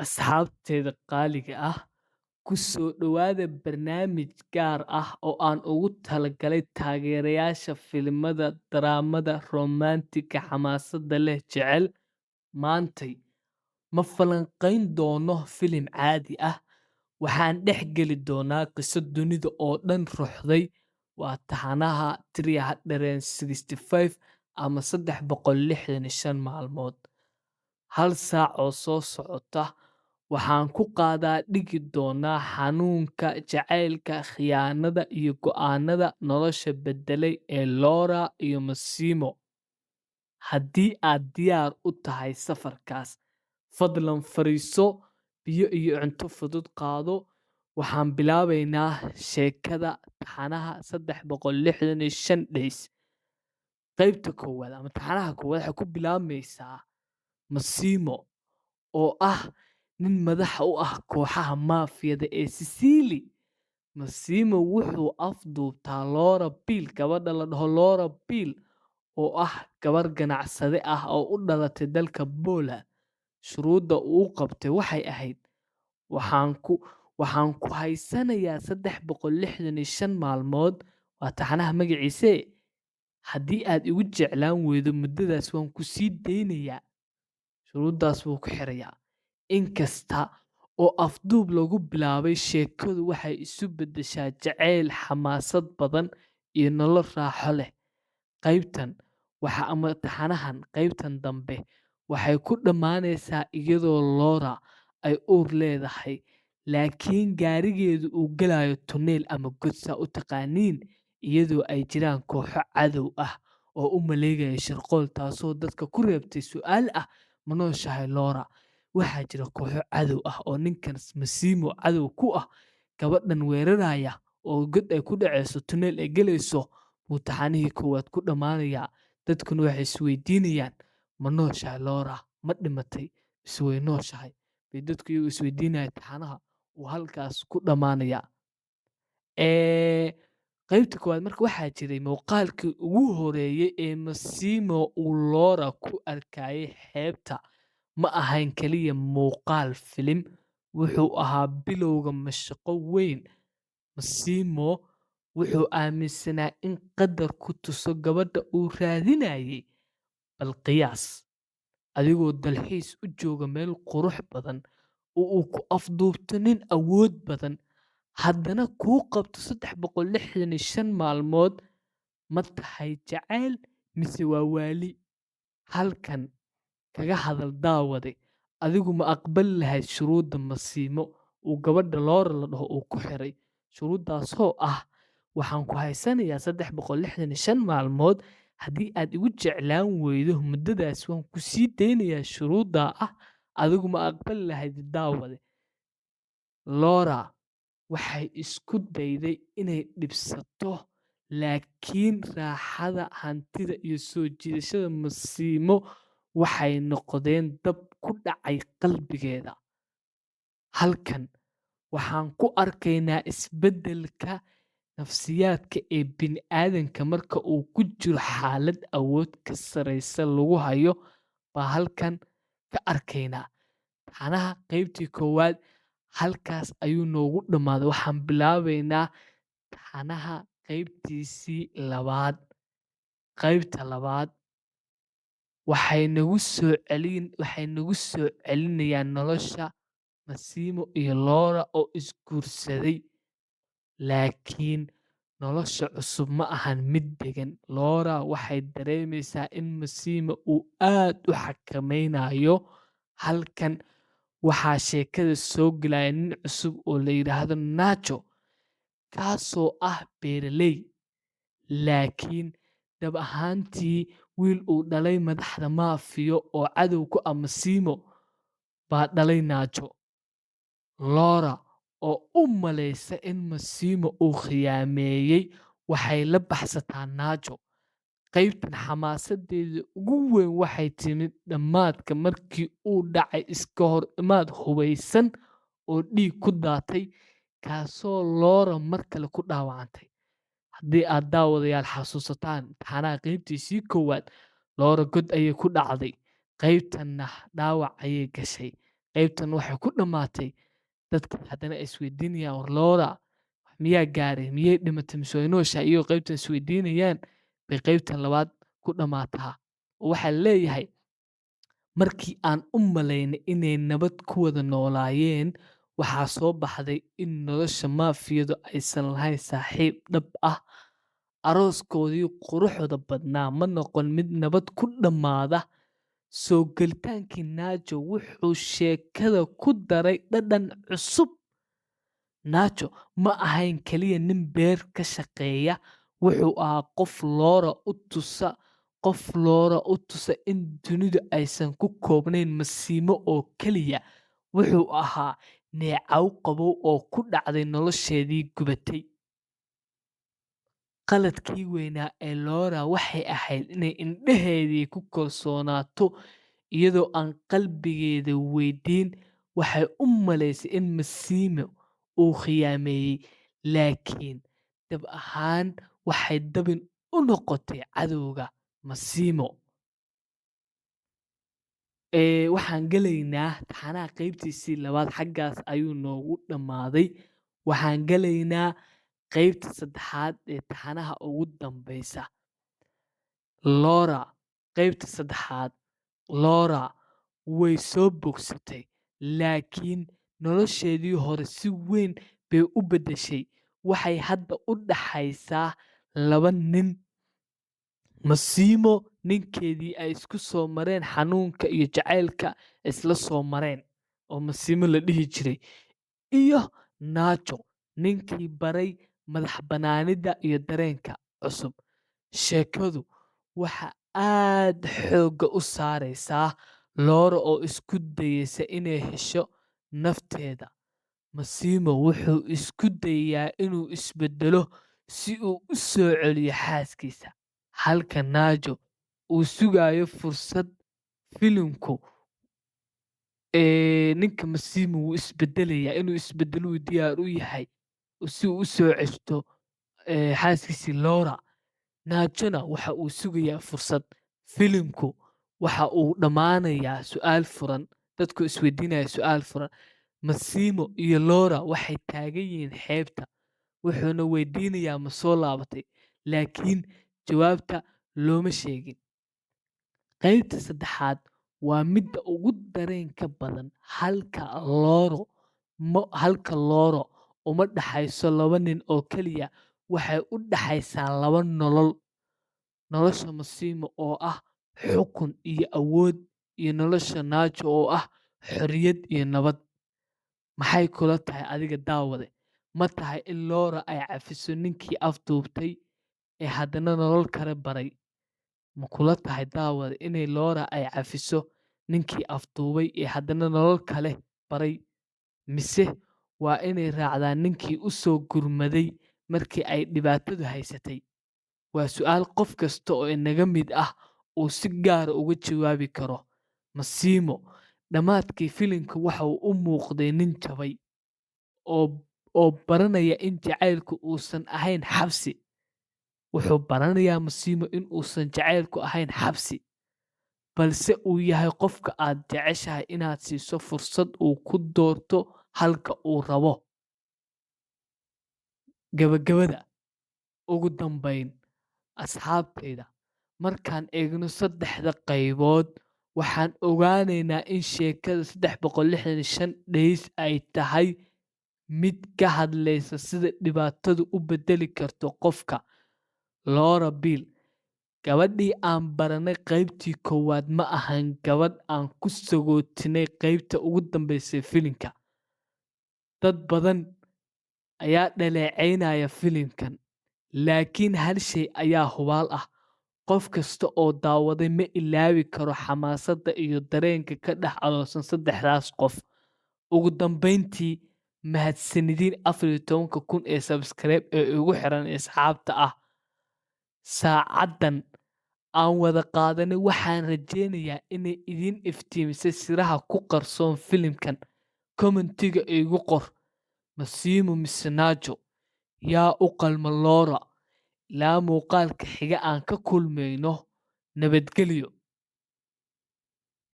Asxaabteeda qaaliga ah, ku soo dhowaada barnaamij gaar ah oo aan ugu talagalay taageerayaasha filimada, daraamada, romantic-ga xamaasadda leh jecel. Maantay ma falanqayn doono filim caadi ah, waxaan dhex geli doonaa qiso dunida oo dhan ruxday. Waa taxanaha 365 ama 365 maalmood. Hal saac oo soo socota waxaan ku qaadaa dhigi doonaa xanuunka, jacaylka, khiyaanada iyo go'aanada nolosha beddelay ee Laura iyo Massimo. Haddii aad diyaar u tahay safarkaas, fadlan fariiso, biyo iyo cunto fudud qaado. Waxaan bilaabaynaa sheekada taxanaha 365 Days. Qaybta koowaad ama taxanaha koowaad waxay ku bilaabmaysaa Massimo oo ah nin madax u ah kooxaha maafiyada ee Sicily. Massimo wuxuu afduubtaa Laura Pill, gabadha la dhaho Laura Pill, oo ah gabar ganacsade ah oo u dhalatay dalka Poland. Shuruudda uu qabtay waxay ahayd: waxaan ku haysanayaa 365 maalmood, waa taxanaha magaciise. Haddii aad igu jeclaan weydo muddadaas, waan ku sii daynayaa. Shuruuddaas wuu ku xirayaa. Inkasta oo afduub lagu bilaabay, sheekadu waxay isu beddeshaa jacayl, xamaasad badan iyo nolol raaxo leh. Qaybtan ama taxanahan qaybtan dambe waxay ku dhammaanaysaa iyadoo Laura ay uur leedahay, laakiin gaarigeedu uu galayo tunnel ama god saa u taqaaniin, iyadoo ay jiraan kooxo cadow ah oo u maleegaya shirqool, taasoo dadka ku reebtay su'aal ah: ma nooshahay Laura? Waxaa jira kooxo cadow ah oo ninkan Massimo cadow ku ah, gabadhan weeraraya oo god ay ku dhacayso, tunnel ay galayso. Wuu taxanihii koowaad ku dhammaanayaa. Dadkuna waxay isweydiinayaan: ma nooshahay Laura? Ma dhimatay mise way nooshahay? Bay dadku iyagu isweydiinaya. Taxanaha uu halkaas ku dhammaanayaa. Qaybta koowaad marka waxaa jiray muuqaalkii ugu horeeyay ee Massimo uu Laura ku arkayay xeebta. Ma ahayn kaliya muuqaal filim, wuxuu ahaa bilowga mashaqo weyn. Massimo wuxuu aaminsanaa in qadarku tuso gabadha uu raadinayay. Bal qiyaas, adigoo dalxiis u jooga meel qurux badan oo uu ku afduubto nin awood badan, haddana kuu qabto 365 maalmood. Ma tahay jacayl mise waa waali? Halkan kaga hadal daawade, adigu ma aqbali lahayd shuruudda Massimo uu gabadha Laura la dhaho uu ku xiray? Shuruuddaasoo ah: waxaan ku haysanayaa 365 maalmood, haddii aad igu jeclaan weydo muddadaas, waan ku sii daynayaa. Shuruuddaa ah, adigu ma aqbali lahayd daawade? Laura waxay isku dayday inay dhibsato, laakiin raaxada, hantida iyo soo jiidashada Massimo waxay noqdeen dab ku dhacay qalbigeeda. Halkan waxaan ku arkaynaa isbeddelka nafsiyaadka ee bini'aadamka marka uu ku jiro xaalad awood ka sarreysa lagu hayo. Baa halkan ka arkaynaa. Taxanaha qaybtii koowaad halkaas ayuu noogu dhammaaday. Waxaan bilaabaynaa taxanaha qaybtiisii labaad. Qaybta labaad waxay nagu soo celinayaan nolosha Massimo iyo Laura oo isguursaday. Laakiin nolosha cusub ma ahan mid deggan. Laura waxay dareemaysaa in Massimo uu aad u xakameynayo. Halkan waxaa sheekada soo gelaya nin cusub oo la yiraahdo Nacho, kaasoo ah beeraley, laakiin dhab ahaantii wiil uu dhalay madaxda maafiyo oo cadow ku ah Massimo baa dhalay Nacho. Laura oo u malaysa in Massimo uu khiyaameeyay, waxay la baxsataa Nacho. Qaybtan xamaasadeeda ugu weyn waxay timid dhammaadka markii uu dhacay iska hor imaad hubeysan oo dhiig ku daatay, kaasoo Laura mar kale ku dhaawacantay. Haddii aad daawadayaal xasuusataan taxanaha qaybtiisii koowaad, Laura god ayay ku dhacday, qaybtanna dhaawac ayay gashay. qaybtan waxay ku dhammaatay dadka haddana ay isweydiinayaan war Laura miyaa gaaray miyay dhimatay mise way nooshahay iyagoo qaybtan isweydiinayaan bay qaybtan labaad ku dhammaataa oo waxaa leeyahay markii aan u malaynay inay nabad ku wada noolaayeen waxaa soo baxday in nolosha maafiyadu aysan lahayn saaxiib dhab ah arooskoodii quruxda badnaa ma noqon mid nabad ku dhammaada soo gelitaankii Nacho wuxuu sheekada ku daray dhadhan cusub Nacho ma ahayn kaliya nin beer ka shaqeeya wuxuu ahaa qof Laura u tusa in dunidu aysan ku koobnayn masiimo oo keliya wuxuu ahaa neecaw qabow oo ku dhacday nolosheedii gubatay qaladkii weynaa ee Laura waxay ahayd inay indhaheedii ku kalsoonaato iyadoo aan qalbigeeda weydiin waxay u malaysay in Massimo uu khiyaameeyey laakiin dhab ahaan waxay dabin u noqotay cadowga Massimo waxaan gelaynaa taxanaha qaybtiisii labaad xaggaas ayuu noogu dhammaaday waxaan gelaynaa qaybta saddexaad ee taxanaha ugu dambeysa Laura qaybta saddexaad Laura way soo bogsatay laakiin nolosheedii hore si weyn bay u beddeshay waxay hadda u dhaxaysaa laba nin Massimo ninkeedii ay isku soo mareen xanuunka iyo jacaylka isla soo mareen oo Massimo la dhihi jiray iyo Nacho ninkii baray madax-bannaanida iyo dareenka cusub sheekadu waxa aad xoogga u saaraysaa Laura oo isku dayaysa inay hesho nafteeda Massimo wuxuu isku dayayaa inuu isbeddelo si uu u soo celiyo xaaskiisa halka Nacho uu sugayo fursad filimku ninka Massimo wuu isbeddelayaa inuu isbeddelo uu diyaar u yahay si uu u soo ceshto xaaskiisii Laura Nachona waxa uu sugayaa fursad filimku waxa uu dhammaanayaa su'aal furan dadku isweydiinaya su'aal furan Massimo iyo Laura waxay taagan yihiin xeebta wuxuuna weydiinayaa ma soo laabatay laakiin jawaabta looma sheegin qaybta saddexaad waa midda ugu dareenka badan halka Laura uma dhaxayso laba nin oo keliya waxay u dhaxaysaa laba nolosha Massimo oo ah xukun iyo awood iyo nolosha Nacho oo ah xorriyad iyo nabad maxay kula tahay adiga daawade ma tahay in Laura ay cafiso ninkii afduubtay ee haddana nolol kale baray ma kula tahay daawade inay Laura ay cafiso ninkii afduubay ee haddana nolol kale baray mise waa inay raacdaa ninkii u soo gurmaday markii ay dhibaatadu haysatay waa su'aal qof kasta oo inaga mid ah uu si gaara uga jawaabi karo Massimo dhammaadkii filimka waxa uu u muuqday nin jabay oo baranaya in jacaylku uusan ahayn xabsi wuxuu baranayaa Massimo in uusan jacaylku ahayn xabsi balse uu yahay qofka aad jeceshahay inaad siiso fursad uu ku doorto halka uu rabo gabagabada ugu dambayn asxaabtayda markaan eegno saddexda qaybood waxaan ogaanaynaa in sheekada 365 days ay tahay mid ka hadlaysa sida dhibaatadu u beddeli karto qofka Laura Bill gabadhii aan baranay qaybtii koowaad ma ahan gabadh aan ku sagootinay qaybta ugu dambeysay filimka dad badan ayaa dhaleecaynaya filimkan laakiin hal shay ayaa hubaal ah qof kasta oo daawaday ma ilaawi karo xamaasadda iyo dareenka ka dhex aloosan saddexdaas qof ugu dambeyntii mahadsanidin 14,000 ee subscribe ee ugu xiran asxaabta ah saacadan aan wada qaadanay waxaan rajeynayaa inay idin iftiimisay siraha ku qarsoon filimkan commentiga igu qor Massimo mise Nacho yaa u qalma Laura ilaa muuqaalka xiga aan ka kulmayno nabadgelyo